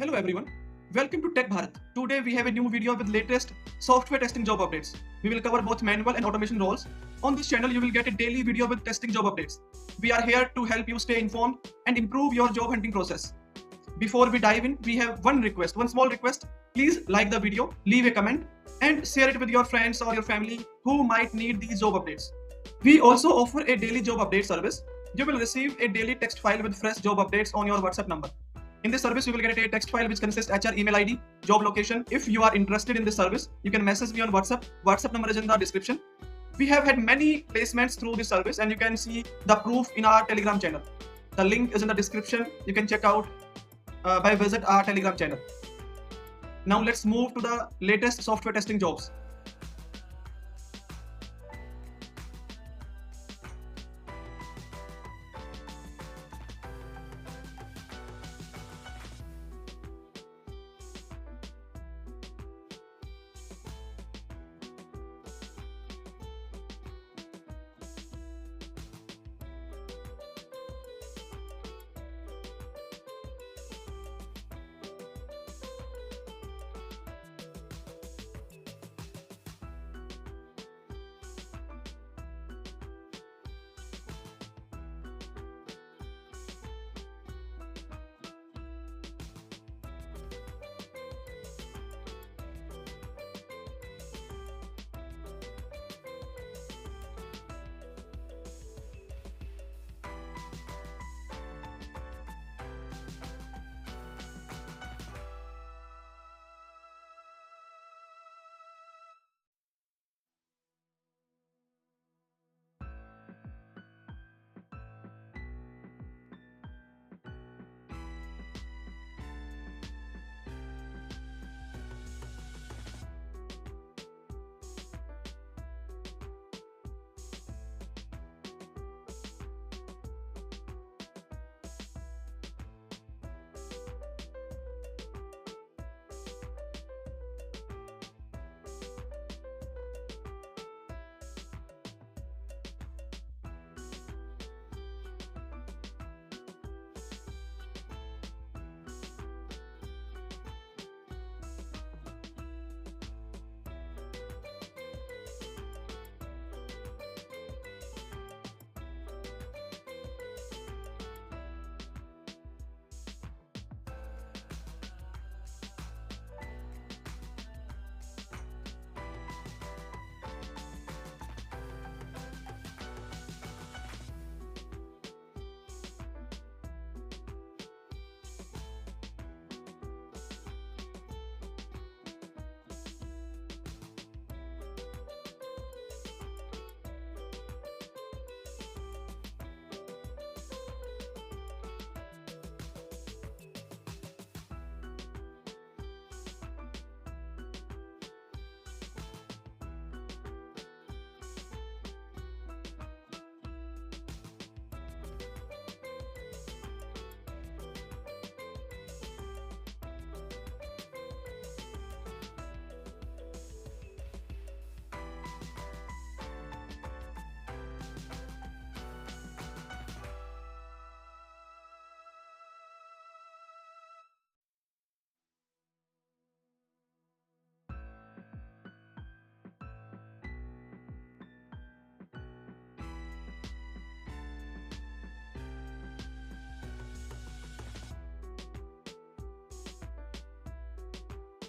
Hello everyone, welcome to Tech Bharat. Today we have a new video with latest software testing job updates. We will cover both manual and automation roles. On this channel you will get a daily video with testing job updates. We are here to help you stay informed and improve your job hunting process. Before we dive in, we have one small request. Please like the video, leave a comment and share it with your friends or your family who might need these job updates. We also offer a daily job update service. You will receive a daily text file with fresh job updates on your WhatsApp number. In this service, you will get a text file which consists HR, email ID, job location. If you are interested in this service, you can message me on WhatsApp. WhatsApp number is in the description. We have had many placements through this service and you can see the proof in our Telegram channel. The link is in the description. You can check out by visit our Telegram channel. Now let's move to the latest software testing jobs.